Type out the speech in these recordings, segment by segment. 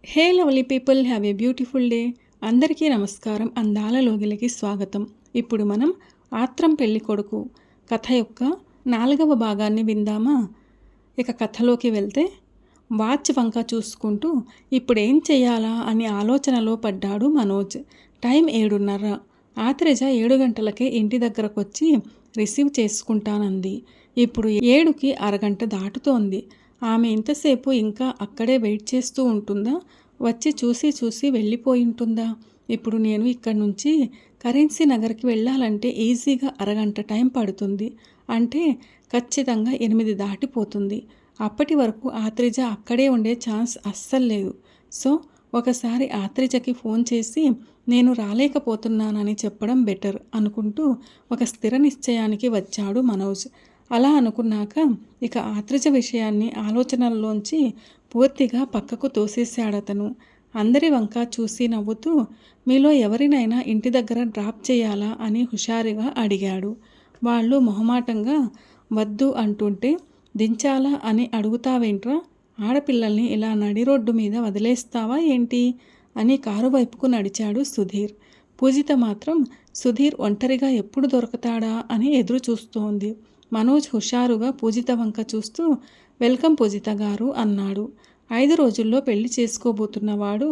Hey lovely people, have a beautiful day. అందరికీ నమస్కారం. అందాల లోగిలికి స్వాగతం. ఇప్పుడు మనం ఆత్రం పెళ్లి కొడుకు కథ యొక్క 4వ భాగాన్ని విందామా? ఇక కథలోకి వెళ్తే, వాచ్ వంక చూసుకుంటూ ఇప్పుడేం చెయ్యాలా అని ఆలోచనలో పడ్డాడు మనోజ్. టైం 7:30. ఆత్రేజ 7 గంటలకే ఇంటి దగ్గరకొచ్చి రిసీవ్ చేసుకుంటానంది. ఇప్పుడు 7కి అరగంట దాటుతోంది. ఆమె ఇంతసేపు ఇంకా అక్కడే వెయిట్ చేస్తూ ఉంటుందా? వచ్చి చూసి వెళ్ళిపోయింటుందా? ఇప్పుడు నేను ఇక్కడి నుంచి కరెన్సీ నగర్కి వెళ్ళాలంటే ఈజీగా అరగంట టైం పడుతుంది. అంటే ఖచ్చితంగా 8 దాటిపోతుంది. అప్పటి వరకు ఆత్రేజ అక్కడే ఉండే ఛాన్స్ అస్సలు లేదు. సో ఒకసారి ఆత్రేజకి ఫోన్ చేసి నేను రాలేకపోతున్నానని చెప్పడం బెటర్ అనుకుంటూ ఒక స్థిర నిశ్చయానికి వచ్చాడు మనోజ్. అలా అనుకున్నాక ఇక ఆత్రేజ విషయాన్ని ఆలోచనల్లోంచి పూర్తిగా పక్కకు తోసేశాడతను. అందరి వంక చూసి నవ్వుతూ, మీలో ఎవరినైనా ఇంటి దగ్గర డ్రాప్ చేయాలా అని హుషారుగా అడిగాడు. వాళ్ళు మొహమాటంగా వద్దు అంటుంటే, దించాలా అని అడుగుతావేంట్రా? ఆడపిల్లల్ని ఇలా నడి రోడ్డు మీద వదిలేస్తావా ఏంటి అని కారు వైపుకు నడిచాడు సుధీర్. పూజిత మాత్రం సుధీర్ ఒంటరిగా ఎప్పుడు దొరకతాడా అని ఎదురు చూస్తోంది. మనోజ్ హుషారుగా పూజిత వంక చూస్తూ, వెల్కమ్ పూజిత గారు అన్నాడు. 5 రోజుల్లో పెళ్లి చేసుకోబోతున్నవాడు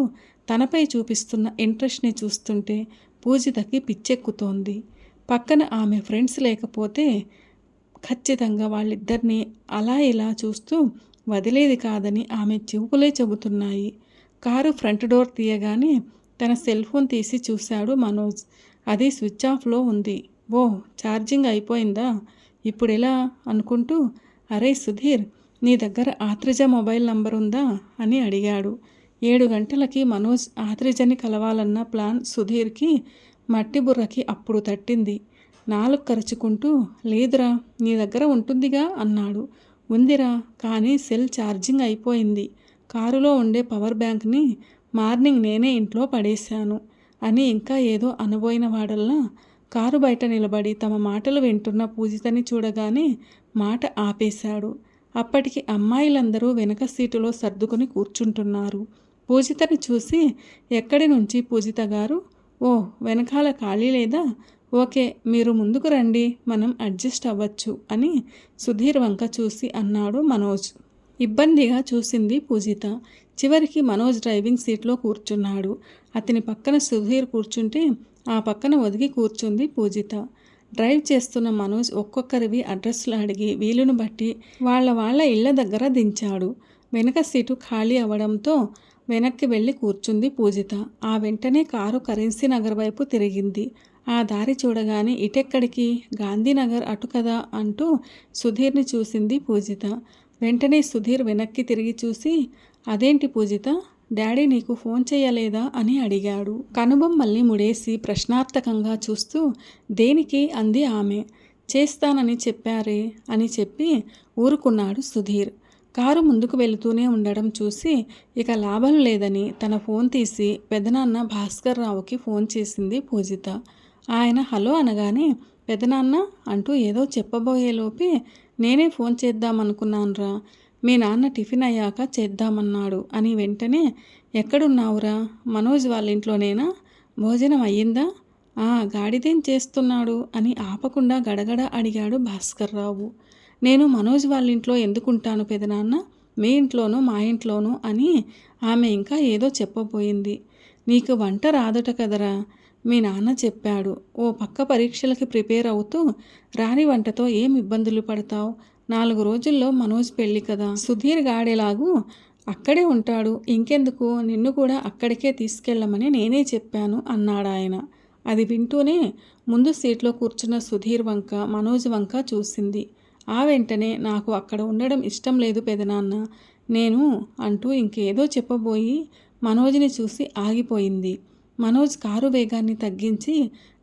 తనపై చూపిస్తున్న ఇంట్రెస్ట్ని చూస్తుంటే పూజితకి పిచ్చెక్కుతోంది. పక్కన ఆమె ఫ్రెండ్స్ లేకపోతే ఖచ్చితంగా వాళ్ళిద్దరినీ అలా ఇలా చూస్తూ వదిలేది కాదని ఆమె చెవుకులే చెబుతున్నాయి. కారు ఫ్రంట్ డోర్ తీయగానే తన సెల్ ఫోన్ తీసి చూశాడు మనోజ్. అది స్విచ్ ఆఫ్లో ఉంది. ఓ, ఛార్జింగ్ అయిపోయిందా? ఇప్పుడెలా అనుకుంటూ, అరే సుధీర్, నీ దగ్గర ఆత్రేజ మొబైల్ నంబర్ ఉందా అని అడిగాడు. 7 గంటలకి మనోజ్ ఆత్రేజని కలవాలన్న ప్లాన్ సుధీర్కి మట్టి బుర్రకి అప్పుడు తట్టింది. నాలుగు కరుచుకుంటూ, లేదురా, నీ దగ్గర ఉంటుందిగా అన్నాడు. ఉందిరా, కానీ సెల్ ఛార్జింగ్ అయిపోయింది. కారులో ఉండే పవర్ బ్యాంక్ని మార్నింగ్ నేనే ఇంట్లో పడేశాను అని ఇంకా ఏదో అనబోయిన వాడల్లా కారు బయట నిలబడి తమ మాటలు వింటున్న పూజితని చూడగానే మాట ఆపేశాడు. అప్పటికి అమ్మాయిలందరూ వెనక సీటులో సర్దుకొని కూర్చుంటున్నారు. పూజితని చూసి, ఎక్కడి నుంచి పూజిత గారు? ఓ, వెనకాల ఖాళీ లేదా? ఓకే, మీరు ముందుకు రండి, మనం అడ్జస్ట్ అవ్వచ్చు అని సుధీర్ వంక చూసి అన్నాడు మనోజ్. ఇబ్బందిగా చూసింది పూజిత. చివరికి మనోజ్ డ్రైవింగ్ సీట్లో కూర్చున్నాడు. అతని పక్కన సుధీర్ కూర్చుంటే ఆ పక్కన ఒదిగి కూర్చుంది పూజిత. డ్రైవ్ చేస్తున్న మనోజ్ ఒక్కొక్కరివి అడ్రస్లు అడిగి వీలును బట్టి వాళ్ళ ఇళ్ల దగ్గర దించాడు. వెనక సీటు ఖాళీ అవ్వడంతో వెనక్కి వెళ్ళి కూర్చుంది పూజిత. ఆ వెంటనే కారు కరెన్సీ నగర్ వైపు తిరిగింది. ఆ దారి చూడగానే ఇటెక్కడికి? గాంధీనగర్ అటు కదా అంటూ సుధీర్ని చూసింది పూజిత. వెంటనే సుధీర్ వెనక్కి తిరిగి చూసి, అదేంటి పూజిత, డాడీ నీకు ఫోన్ చేయలేదా అని అడిగాడు. కనుబొమ్మల్ని ముడేసి ప్రశ్నార్థకంగా చూస్తూ, దేనికి అంది ఆమె. చేస్తానని చెప్పారే అని చెప్పి ఊరుకున్నాడు సుధీర్. కారు ముందుకు వెళుతూనే ఉండడం చూసి ఇక లాభం లేదని తన ఫోన్ తీసి పెదనాన్న భాస్కర్ రావుకి ఫోన్ చేసింది పూజిత. ఆయన హలో అనగానే, పెదనాన్న అంటూ ఏదో చెప్పబోయేలోపే, నేనే ఫోన్ చేద్దామనుకున్నానురా, మీ నాన్న టిఫిన్ అయ్యాక చేద్దామన్నాడు అని వెంటనే, ఎక్కడున్నావురా? మనోజ్ వాళ్ళ ఇంట్లోనేనా? భోజనం అయ్యిందా? గాడిదేం చేస్తున్నాడు అని ఆపకుండా గడగడ అడిగాడు భాస్కర్రావు. నేను మనోజ్ వాళ్ళ ఇంట్లో ఎందుకుంటాను పెదనాన్న, మీ ఇంట్లోనూ మా ఇంట్లోనూ అని ఆమె ఇంకా ఏదో చెప్పబోయింది. నీకు వంట రాదట కదరా, మీ నాన్న చెప్పాడు. ఓ పక్క పరీక్షలకి ప్రిపేర్ అవుతూ రాని వంటతో ఏం ఇబ్బందులు పడతావు? 4 రోజుల్లో మనోజ్ పెళ్ళి కదా, సుధీర్ గాడేలాగూ అక్కడే ఉంటాడు, ఇంకెందుకు, నిన్ను కూడా అక్కడికే తీసుకెళ్ళమని నేనే చెప్పాను అన్నాడాయన. అది వింటూనే ముందు సీట్లో కూర్చున్న సుధీర్ వంక మనోజ్ వంక చూసింది. ఆ వెంటనే, నాకు అక్కడ ఉండడం ఇష్టం లేదు పెదనాన్న, నేను అంటూ ఇంకేదో చెప్పబోయి మనోజ్ని చూసి ఆగిపోయింది. మనోజ్ కారు వేగాన్ని తగ్గించి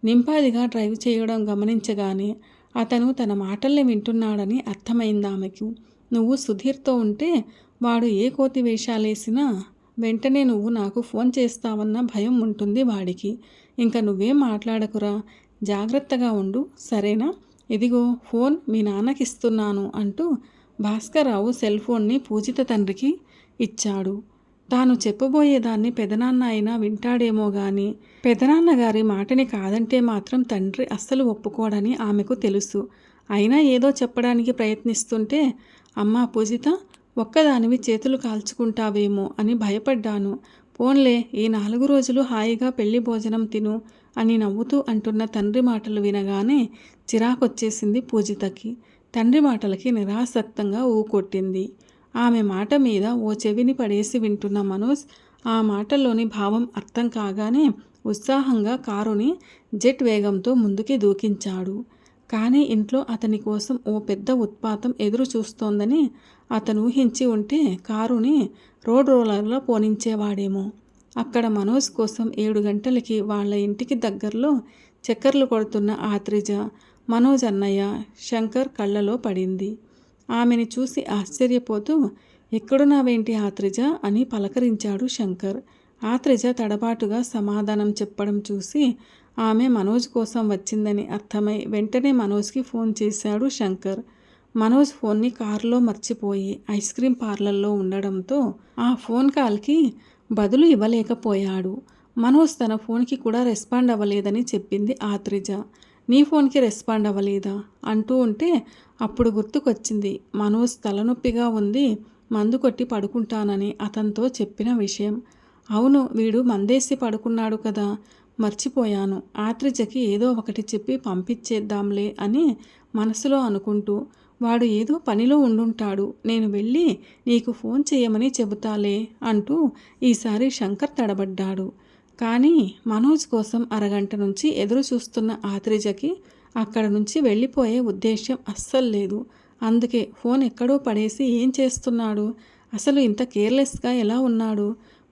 నింపాదిగా డ్రైవ్ చేయడం గమనించగానే అతను తన మాటల్ని వింటున్నాడని అర్థమైంది ఆమెకు. నువ్వు సుధీర్తో ఉంటే వాడు ఏ కోతి వేషాలేసినా వెంటనే నువ్వు నాకు ఫోన్ చేస్తావన్న భయం ఉంటుంది వాడికి. ఇంకా నువ్వేం మాట్లాడకురా, జాగ్రత్తగా ఉండు, సరేనా? ఇదిగో ఫోన్ మీ నాన్నకిస్తున్నాను అంటూ భాస్కర్రావు సెల్ ఫోన్ని పూజిత తండ్రికి ఇచ్చాడు. తాను చెప్పబోయేదాన్ని పెదనాన్న అయినా వింటాడేమో గాని పెదనాన్నగారి మాటని కాదంటే మాత్రం తండ్రి అస్సలు ఒప్పుకోడని ఆమెకు తెలుసు. అయినా ఏదో చెప్పడానికి ప్రయత్నిస్తుంటే, అమ్మా పూజిత, ఒక్కదానివి చేతులు కాల్చుకుంటావేమో అని భయపడ్డాను. పోన్లే, ఈ 4 రోజులు హాయిగా పెళ్లి భోజనం తిను అని నవ్వుతూ అంటున్న తండ్రి మాటలు వినగానే చిరాకొచ్చేసింది పూజితకి. తండ్రి మాటలకి నిరాసక్తంగా ఊకొట్టింది. ఆమె మాట మీద ఓ చెవిని పడేసి వింటున్న మనోజ్ ఆ మాటల్లోని భావం అర్థం కాగానే ఉత్సాహంగా కారుని జెట్ వేగంతో ముందుకి దూకించాడు. కానీ ఇంట్లో అతని కోసం ఓ పెద్ద ఉత్పాతం ఎదురు చూస్తోందని అతను ఊహించి ఉంటే కారుని రోడ్ రోలర్లో పోనించేవాడేమో. అక్కడ మనోజ్ కోసం 7 గంటలకి వాళ్ళ ఇంటికి దగ్గరలో చక్కర్లు కొడుతున్న ఆత్రిజ, మనోజ్ అన్నయ్య శంకర్ కళ్ళలో పడింది. ఆమెని చూసి ఆశ్చర్యపోతూ, ఎక్కడున్నావేంటి ఆత్రిజ అని పలకరించాడు శంకర్. ఆత్రిజ తడబాటుగా సమాధానం చెప్పడం చూసి ఆమె మనోజ్ కోసం వచ్చిందని అర్థమై వెంటనే మనోజ్కి ఫోన్ చేశాడు శంకర్. మనోజ్ ఫోన్ని కారులో మర్చిపోయి ఐస్ క్రీం పార్లర్లో ఉండడంతో ఆ ఫోన్ కాల్కి బదులు ఇవ్వలేకపోయాడు. మనోజ్ తన ఫోన్కి కూడా రెస్పాండ్ అవ్వలేదని చెప్పింది ఆత్రిజ. నీ ఫోన్కి రెస్పాండ్ అవ్వలేదా అంటూ ఉంటే అప్పుడు గుర్తుకొచ్చింది మనోజ్ తలనొప్పిగా ఉంది, మందు కొట్టి పడుకుంటానని అతనితో చెప్పిన విషయం. అవును, వీడు మందేసి పడుకున్నాడు కదా, మర్చిపోయాను. ఆత్రిజకి ఏదో ఒకటి చెప్పి పంపించేద్దాంలే అని మనసులో అనుకుంటూ, వాడు ఏదో పనిలో ఉండుంటాడు, నేను వెళ్ళి నీకు ఫోన్ చేయమని చెబుతాలే అంటూ ఈసారి శంకర్ తడబడ్డాడు. కానీ మనోజ్ కోసం అరగంట నుంచి ఎదురు చూస్తున్న ఆత్రిజకి అక్కడ నుంచి వెళ్ళిపోయే ఉద్దేశ్యం అస్సలు లేదు. అందుకే ఫోన్ ఎక్కడో పడేసి ఏం చేస్తున్నాడు, అసలు ఇంత కేర్లెస్గా ఎలా ఉన్నాడు,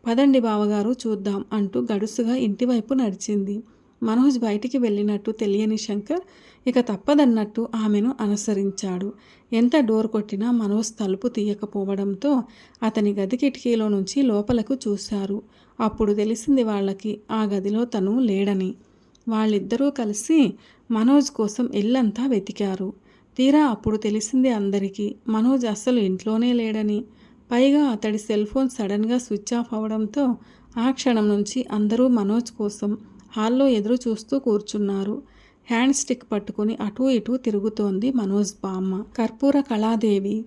పదండి బావగారు చూద్దాం అంటూ గడుసుగా ఇంటివైపు నడిచింది. మనోజ్ బయటికి వెళ్ళినట్టు తెలియని శంకర్ ఇక తప్పదన్నట్టు ఆమెను అనుసరించాడు. ఎంత డోర్ కొట్టినా మనోజ్ తలుపు తీయకపోవడంతో అతని గది కిటికీలో నుంచి లోపలకు చూశారు. అప్పుడు తెలిసింది వాళ్ళకి ఆ గదిలో తను లేడని. వాళ్ళిద్దరూ కలిసి మనోజ్ కోసం ఇల్లంతా వెతికారు. తీరా అప్పుడు తెలిసింది అందరికీ మనోజ్ అస్సలు ఇంట్లోనే లేడని. పైగా అతడి సెల్ ఫోన్ సడన్గా స్విచ్ ఆఫ్ అవడంతో ఆ క్షణం నుంచి అందరూ మనోజ్ కోసం హాల్లో ఎదురు చూస్తూ కూర్చున్నారు. హ్యాండ్ స్టిక్ పట్టుకుని అటూ ఇటూ తిరుగుతోంది మనోజ్ బామ్మ. కర్పూర కళాదేవి,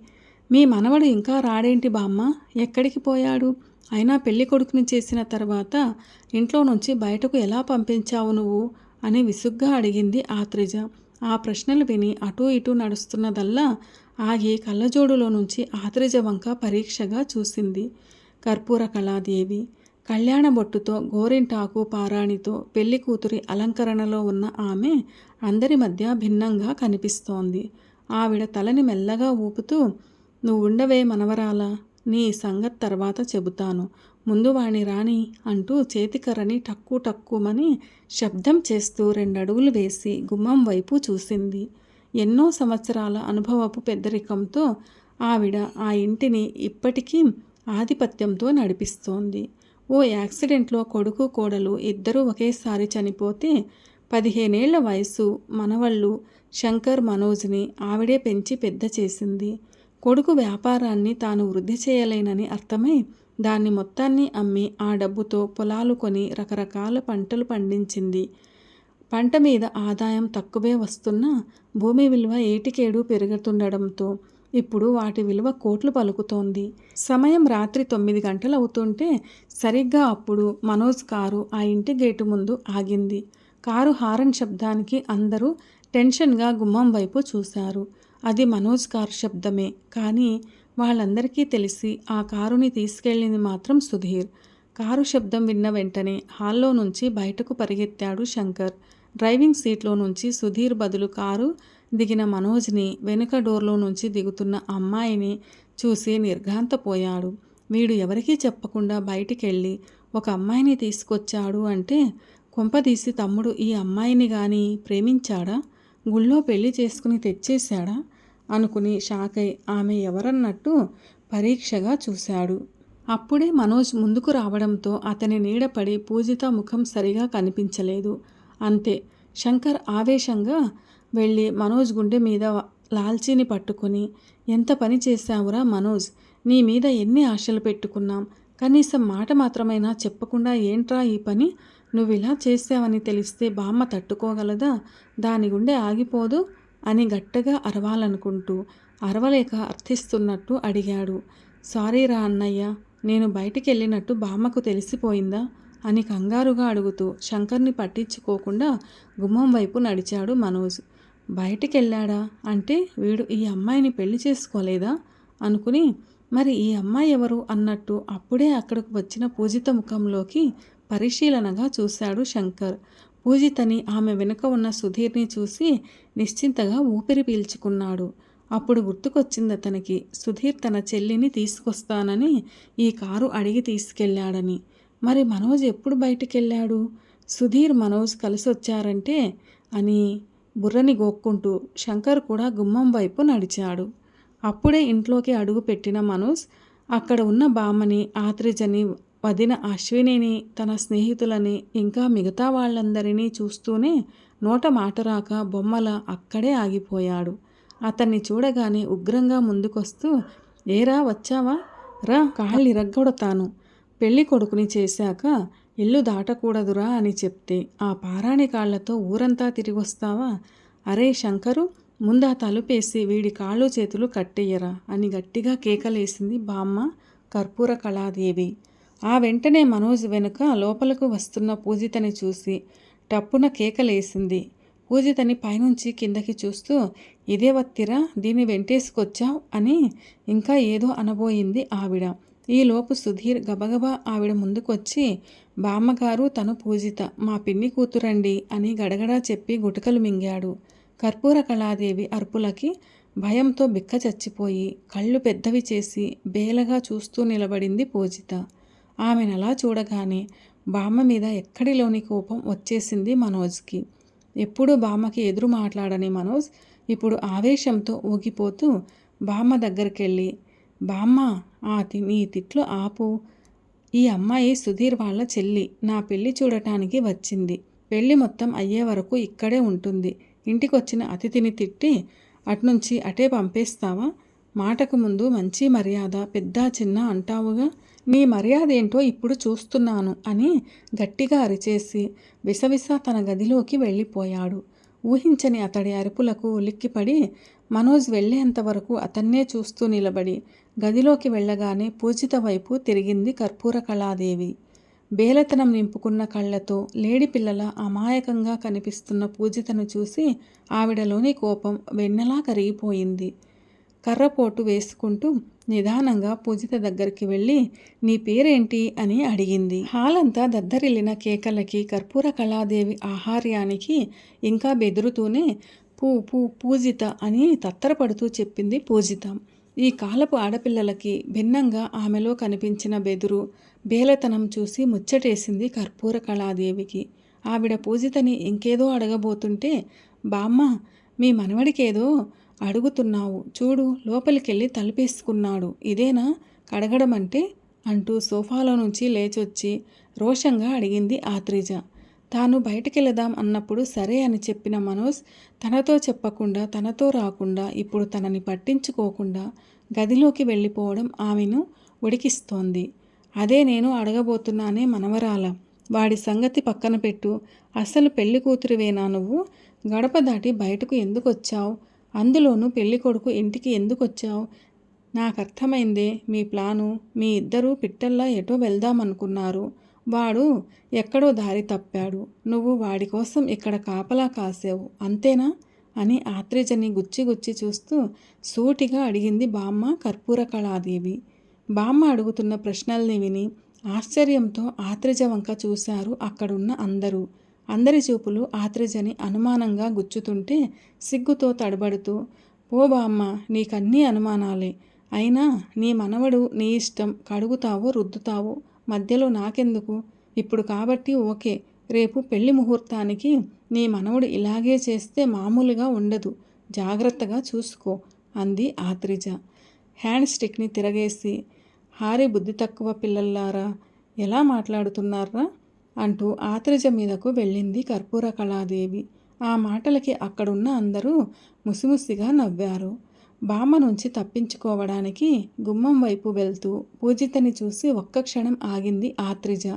మీ మనవడు ఇంకా రాడేంటి బామ్మ, ఎక్కడికి పోయాడు, అయినా పెళ్లి కొడుకుని చేసిన తర్వాత ఇంట్లో నుంచి బయటకు ఎలా పంపించావు నువ్వు అని విసుగ్గా అడిగింది ఆత్రిజ. ఆ ప్రశ్నలు విని అటూ ఇటూ నడుస్తున్నదల్లా ఆగి కళ్ళజోడులో నుంచి ఆత్రిజ వంక పరీక్షగా చూసింది కర్పూర కళాదేవి. కళ్యాణ బొట్టుతో గోరింటాకు పారాణితో పెళ్లి కూతురి అలంకరణలో ఉన్న ఆమె అందరి మధ్య భిన్నంగా కనిపిస్తోంది. ఆవిడ తలని మెల్లగా ఊపుతూ, నువ్వుండవే మనవరాలా, నీ సంగతి తర్వాత చెబుతాను, ముందు వాణ్ణి రాని అంటూ చేతికర్రని టక్కు టక్కుమని శబ్దం చేస్తూ 2 అడుగులు వేసి గుమ్మం వైపు చూసింది. ఎన్నో సంవత్సరాల అనుభవపు పెద్దరికంతో ఆవిడ ఆ ఇంటిని ఇప్పటికీ ఆధిపత్యంతో నడిపిస్తోంది. ఓ యాక్సిడెంట్లో కొడుకు కోడలు ఇద్దరూ ఒకేసారి చనిపోతే 15 ఏళ్ల వయసు మనవళ్ళు శంకర్ మనోజ్ని ఆవిడే పెంచి పెద్ద చేసింది. కొడుకు వ్యాపారాన్ని తాను వృద్ధి చేయలేనని అర్థమై దాన్ని మొత్తాన్ని అమ్మి ఆ డబ్బుతో పొలాలు కొని రకరకాల పంటలు పండించింది. పంట మీద ఆదాయం తక్కువే వస్తున్నా భూమి విలువ ఏటికేడు పెరుగుతుండడంతో ఇప్పుడు వాటి విలువ కోట్లు పలుకుతోంది. సమయం రాత్రి 9 గంటలు అవుతుంటే సరిగ్గా అప్పుడు మనోజ్ కారు ఆ ఇంటి గేటు ముందు ఆగింది. కారు హారన్ శబ్దానికి అందరూ టెన్షన్గా గుమ్మం వైపు చూశారు. అది మనోజ్ కారు శబ్దమే, కానీ వాళ్ళందరికీ తెలిసి ఆ కారుని తీసుకెళ్ళింది మాత్రం సుధీర్. కారు శబ్దం విన్న వెంటనే హాల్లో నుంచి బయటకు పరిగెత్తాడు శంకర్. డ్రైవింగ్ సీట్లో నుంచి సుధీర్ బదులు కారు దిగిన మనోజ్ని, వెనుక డోర్లో నుంచి దిగుతున్న అమ్మాయిని చూసి నిర్ఘాంతపోయాడు. వీడు ఎవరికీ చెప్పకుండా బయటికెళ్ళి ఒక అమ్మాయిని తీసుకొచ్చాడు అంటే కొంపదీసి తమ్ముడు ఈ అమ్మాయిని గాని ప్రేమించాడా, గుళ్ళో పెళ్లి చేసుకుని తెచ్చేశాడా అనుకుని షాకై ఆమె ఎవరన్నట్టు పరీక్షగా చూశాడు. అప్పుడే మనోజ్ ముందుకు రావడంతో అతని నీడపడి పూజిత ముఖం సరిగా కనిపించలేదు. అంతే. శంకర్ ఆవేశంగా వెళ్ళి మనోజ్ గుండె మీద లాల్చీని పట్టుకుని, ఎంత పని చేశావురా మనోజ్, నీ మీద ఎన్ని ఆశలు పెట్టుకున్నాం, కనీసం మాట మాత్రమైనా చెప్పకుండా ఏంట్రా ఈ పని, నువ్విలా చేసావని తెలిస్తే బామ్మ తట్టుకోగలదా, దాని గుండె ఆగిపోదు అని గట్టిగా అరవాలనుకుంటూ అరవలేక అర్థిస్తున్నట్టు అడిగాడు. సారీరా అన్నయ్య, నేను బయటికెళ్ళినట్టు బామ్మకు తెలిసిపోయిందా అని కంగారుగా అడుగుతూ శంకర్ని పట్టించుకోకుండా గుమ్మం వైపు నడిచాడు మనోజ్. బయటికెళ్ళాడా అంటే వీడు ఈ అమ్మాయిని పెళ్లి చేసుకోలేదా అనుకుని, మరి ఈ అమ్మాయి ఎవరు అన్నట్టు అప్పుడే అక్కడికి వచ్చిన పూజిత ముఖంలోకి పరిశీలనగా చూశాడు శంకర్. పూజితని, ఆమె వెనుక ఉన్న సుధీర్ని చూసి నిశ్చింతగా ఊపిరి పీల్చుకున్నాడు. అప్పుడు గుర్తుకొచ్చింది అతనికి, సుధీర్ తన చెల్లిని తీసుకొస్తానని ఈ కారు అడిగి తీసుకెళ్ళాడని. మరి మనోజ్ ఎప్పుడు బయటికెళ్ళాడు? సుధీర్ మనోజ్ కలిసొచ్చారంటే అని బుర్రని గోక్కుంటూ శంకర్ కూడా గుమ్మం వైపు నడిచాడు. అప్పుడే ఇంట్లోకి అడుగు పెట్టిన మనోజ్ అక్కడ ఉన్న బామ్మని, ఆత్రిజని, వదిన అశ్వినిని, తన స్నేహితులని, ఇంకా మిగతా వాళ్ళందరినీ చూస్తూనే నోట మాట రాక బొమ్మల అక్కడే ఆగిపోయాడు. అతన్ని చూడగానే ఉగ్రంగా ముందుకొస్తూ, ఏరా వచ్చావా, రా కాళ్ళిరగ్గొడతాను, పెళ్లి కొడుకుని చేశాక ఇల్లు దాటకూడదురా అని చెప్తే ఆ పారాణి కాళ్లతో ఊరంతా తిరిగొస్తావా, అరే శంకరు, ముందా తలుపేసి వీడి కాళ్ళు చేతులు కట్టెయ్యరా అని గట్టిగా కేకలేసింది బామ్మ కర్పూర కళాదేవి. ఆ వెంటనే మనోజ్ వెనుక లోపలకు వస్తున్న పూజితని చూసి టప్పున కేకలేసింది. పూజితని పైనుంచి కిందకి చూస్తూ, ఇదే వత్తిరా దీన్ని వెంటేసుకొచ్చావు అని ఇంకా ఏదో అనబోయింది ఆవిడ. ఈలోపు సుధీర్ గబగబా ఆవిడ ముందుకొచ్చి, బామ్మగారు తను పూజిత, మా పిన్ని కూతురండి అని గడగడా చెప్పి గుటకలు మింగాడు. కర్పూర కళాదేవి అరుపులకి భయంతో బిక్క చచ్చిపోయి కళ్ళు పెద్దవి చేసి బేలగా చూస్తూ నిలబడింది పూజిత. ఆమెనలా చూడగానే బామ్మ మీద ఎక్కడిలోని కోపం వచ్చేసింది మనోజ్కి. ఎప్పుడూ బామ్మకి ఎదురు మాట్లాడని మనోజ్ ఇప్పుడు ఆవేశంతో ఊగిపోతూ బామ్మ దగ్గరికెళ్ళి, బామ్మ, నీ తిట్లు ఆపు, ఈ అమ్మాయి సుధీర్ వాళ్ళ చెల్లి, నా పెళ్లి చూడటానికి వచ్చింది, పెళ్లి మొత్తం అయ్యే వరకు ఇక్కడే ఉంటుంది, ఇంటికొచ్చిన అతిథిని తిట్టి అట్నుంచి అటే పంపేస్తావా, మాటకు ముందు మంచి మర్యాద పెద్ద చిన్న అంటావుగా, నీ మర్యాద ఏంటో ఇప్పుడు చూస్తున్నాను అని గట్టిగా అరిచేసి విసవిస తన గదిలోకి వెళ్ళిపోయాడు. ఊహించని అతడి అరుపులకు ఉలిక్కిపడి మనోజ్ వెళ్ళేంతవరకు అతన్నే చూస్తూ నిలబడి గదిలోకి వెళ్ళగానే పూజిత వైపు తిరిగింది కర్పూర కళాదేవి. బేలతనం నింపుకున్న కళ్ళతో లేడిపిల్లల అమాయకంగా కనిపిస్తున్న పూజితను చూసి ఆవిడలోని కోపం వెన్నెలా కరిగిపోయింది. కర్రపోటు వేసుకుంటూ నిదానంగా పూజిత దగ్గరికి వెళ్ళి, నీ పేరేంటి అని అడిగింది. హాలంతా దద్దరిల్లిన కేకలకి, కర్పూర కళాదేవి ఆహార్యానికి ఇంకా బెదురుతూనే పూజిత అని తత్తరపడుతూ చెప్పింది పూజిత. ఈ కాలపు ఆడపిల్లలకి భిన్నంగా ఆమెలో కనిపించిన బెదురు, బేలతనం చూసి ముచ్చటేసింది కర్పూర కళాదేవికి. ఆవిడ పూజితని ఇంకేదో అడగబోతుంటే, బామ్మ, మీ మనవడికేదో అడుగుతున్నావు చూడు, లోపలికెళ్ళి తలుపేసుకున్నాడు, ఇదేనా కడగడమంటే అంటూ సోఫాలో నుంచి లేచొచ్చి రోషంగా అడిగింది ఆత్రిజ. తాను బయటికెళదాం అన్నప్పుడు సరే అని చెప్పిన మనోజ్ తనతో చెప్పకుండా, తనతో రాకుండా, ఇప్పుడు తనని పట్టించుకోకుండా గదిలోకి వెళ్ళిపోవడం ఆమెను ఉడికిస్తోంది. అదే నేను అడగబోతున్నానే మనవరాల, వాడి సంగతి పక్కన పెట్టు, అసలు పెళ్లి కూతురివేనా నువ్వు, గడప దాటి బయటకు ఎందుకొచ్చావు, అందులోనూ పెళ్లి కొడుకు ఇంటికి ఎందుకొచ్చావు, నాకర్థమైందే మీ ప్లాను, మీ ఇద్దరూ పిట్టల్లా ఎటో వెళ్దామనుకున్నారు, వాడు ఎక్కడో దారి తప్పాడు, నువ్వు వాడి కోసం ఇక్కడ కాపలా కాసావు, అంతేనా అని ఆత్రేజని గుచ్చి చూస్తూ సూటిగా అడిగింది బామ్మ కర్పూర కళాదేవి. బామ్మ అడుగుతున్న ప్రశ్నల్ని విని ఆశ్చర్యంతో ఆత్రేజ వంక చూశారు అక్కడున్న అందరూ. అందరి చూపులు ఆత్రేజని అనుమానంగా గుచ్చుతుంటే సిగ్గుతో తడబడుతూ, పో బామ్మ, నీకన్నీ అనుమానాలే, అయినా నీ మనవడు నీ ఇష్టం, కడుగుతావో రుద్దుతావో, మధ్యలో నాకెందుకు, ఇప్పుడు కాబట్టి ఓకే, రేపు పెళ్లి ముహూర్తానికి నీ మనవడు ఇలాగే చేస్తే మామూలుగా ఉండదు, జాగ్రత్తగా చూసుకో అంది ఆత్రిజ. హ్యాండ్ స్టిక్ని తిరగేసి, హారి బుద్ధి తక్కువ పిల్లల్లారా ఎలా మాట్లాడుతున్నారా అంటూ ఆత్రిజ మీదకు వెళ్ళింది కర్పూర కళాదేవి. ఆ మాటలకి అక్కడున్న అందరూ ముసిముసిగా నవ్వారు. బామ్మ నుంచి తప్పించుకోవడానికి గుమ్మం వైపు వెళ్తూ పూజితని చూసి ఒక్క క్షణం ఆగింది ఆత్రిజ.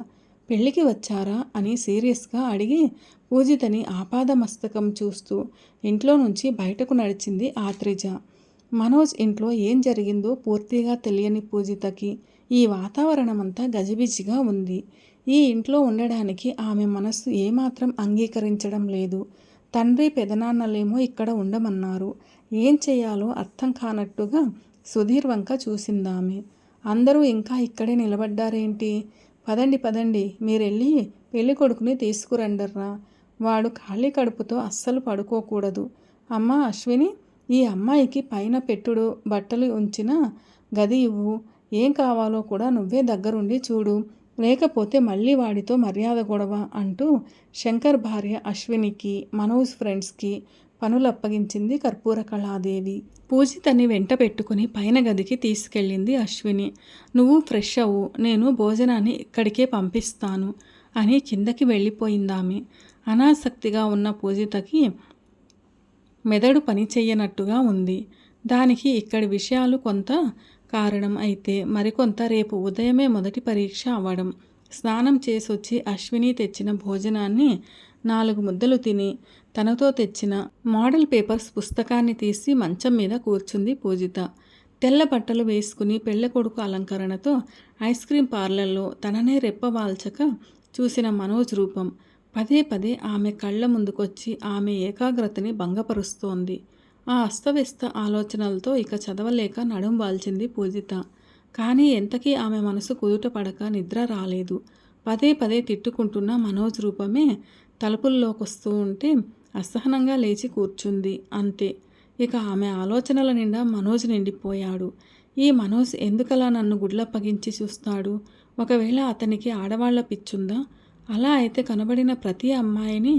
పెళ్ళికి వచ్చారా అని సీరియస్గా అడిగి పూజితని ఆపాదమస్తకం చూస్తూ ఇంట్లో నుంచి బయటకు నడిచింది ఆత్రిజ. మనోజ్ ఇంట్లో ఏం జరిగిందో పూర్తిగా తెలియని పూజితకి ఈ వాతావరణమంతా గజిబిజిగా ఉంది. ఈ ఇంట్లో ఉండడానికి ఆమె మనస్సు ఏమాత్రం అంగీకరించడం లేదు. తండ్రి పెదనాన్నలేమో ఇక్కడ ఉండమన్నారు. ఏం చేయాలో అర్థం కానట్టుగా సుధీర్ వంక చూసిందామె. అందరూ ఇంకా ఇక్కడే నిలబడ్డారేంటి? పదండి పదండి, మీరెళ్ళి పెళ్లి కొడుకుని తీసుకురండర్రా. వాడు ఖాళీ కడుపుతో అస్సలు పడుకోకూడదు. అమ్మా అశ్విని, ఈ అమ్మాయికి పైన పెట్టుడు బట్టలు ఉంచిన గది ఇవ్వు. ఏం కావాలో కూడా నువ్వే దగ్గరుండి చూడు, లేకపోతే మళ్ళీ వాడితో మర్యాద గొడవ అంటూ శంకర్ భార్య అశ్వినికి, మనోజ్ ఫ్రెండ్స్కి పనులప్పగించింది కర్పూర కళాదేవి. పూజితని వెంట పెట్టుకుని పైన గదికి తీసుకెళ్ళింది అశ్విని. నువ్వు ఫ్రెష్ అవ్వు, నేను భోజనాన్ని ఇక్కడికే పంపిస్తాను అని కిందకి వెళ్ళిపోయిందామె. అనాసక్తిగా ఉన్న పూజితకి మెదడు పని చెయ్యనట్టుగా ఉంది. దానికి ఇక్కడి విషయాలు కొంత కారణం అయితే మరికొంత రేపు ఉదయమే మొదటి పరీక్ష అవ్వడం. స్నానం చేసొచ్చి అశ్విని తెచ్చిన భోజనాన్ని 4 ముద్దలు తిని తనతో తెచ్చిన మోడల్ పేపర్స్ పుస్తకాన్ని తీసి మంచం మీద కూర్చుంది పూజిత. తెల్ల బట్టలు వేసుకుని పెళ్ళికొడుకు అలంకరణతో ఐస్ క్రీం పార్లర్లో తననే రెప్పవాల్చక చూసిన మనోజ్ రూపం పదే పదే ఆమె కళ్ళ ముందుకొచ్చి ఆమె ఏకాగ్రతని భంగపరుస్తోంది. ఆ అస్తవ్యస్త ఆలోచనలతో ఇక చదవలేక నడుం వాల్చింది పూజిత. కానీ ఎంతకీ ఆమె మనసు కుదుట పడక నిద్ర రాలేదు. పదే పదే తిట్టుకుంటున్న మనోజ్ రూపమే తలుపుల్లోకొస్తూ ఉంటే అసహనంగా లేచి కూర్చుంది. అంతే, ఇక ఆమె ఆలోచనల నిండా మనోజ్ నిండిపోయాడు. ఈ మనోజ్ ఎందుకలా నన్ను గుడ్లప్పగించి చూస్తాడు? ఒకవేళ అతనికి ఆడవాళ్ల పిచ్చుందా? అలా అయితే కనబడిన ప్రతి అమ్మాయిని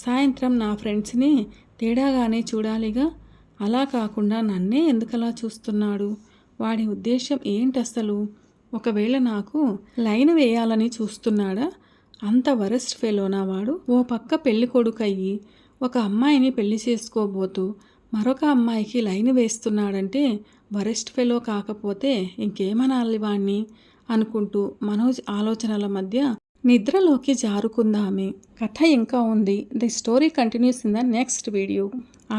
సాయంత్రం నా ఫ్రెండ్స్ని తేడాగానే చూడాలిగా. అలా కాకుండా నన్నే ఎందుకలా చూస్తున్నాడు? వాడి ఉద్దేశం ఏంటసలు? ఒకవేళ నాకు లైన్ వేయాలని చూస్తున్నాడా? అంత వరెస్ట్ ఫెలోనా వాడు? ఓ పక్క పెళ్లి కొడుకయ్యి ఒక అమ్మాయిని పెళ్లి చేసుకోబోతూ మరొక అమ్మాయికి లైన్ వేస్తున్నాడంటే వరెస్ట్ ఫెలో కాకపోతే ఇంకేమనాలి వాణ్ణి అనుకుంటూ మనోజ్ ఆలోచనల మధ్య నిద్రలోకి జారుకుందామె. కథ ఇంకా ఉంది. The story continues in the next video.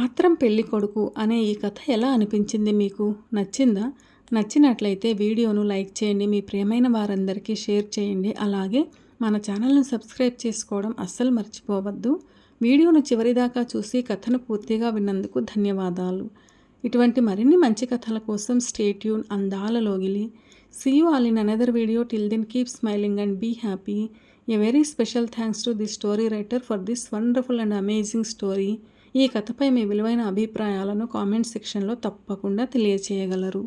ఆత్రం పెళ్లి కొడుకు అనే ఈ కథ ఎలా అనిపించింది మీకు? నచ్చిందా? నచ్చినట్లయితే వీడియోను లైక్ చేయండి, మీ ప్రియమైన వారందరికీ షేర్ చేయండి. అలాగే మన ఛానల్ను సబ్స్క్రైబ్ చేసుకోవడం అస్సలు మర్చిపోవద్దు. వీడియోను చివరిదాకా చూసి కథను పూర్తిగా విన్నందుకు ధన్యవాదాలు. ఇటువంటి మరిన్ని మంచి కథల కోసం స్టే ట్యూన్. అందాల లోగిలి. See you all in another video. Till then, keep smiling and be happy. A very special thanks to the story writer for this wonderful and amazing story. ఈ కథపై మీ విలువైన అభిప్రాయాలను కామెంట్ సెక్షన్లో తప్పకుండా తెలియచేయగలరు.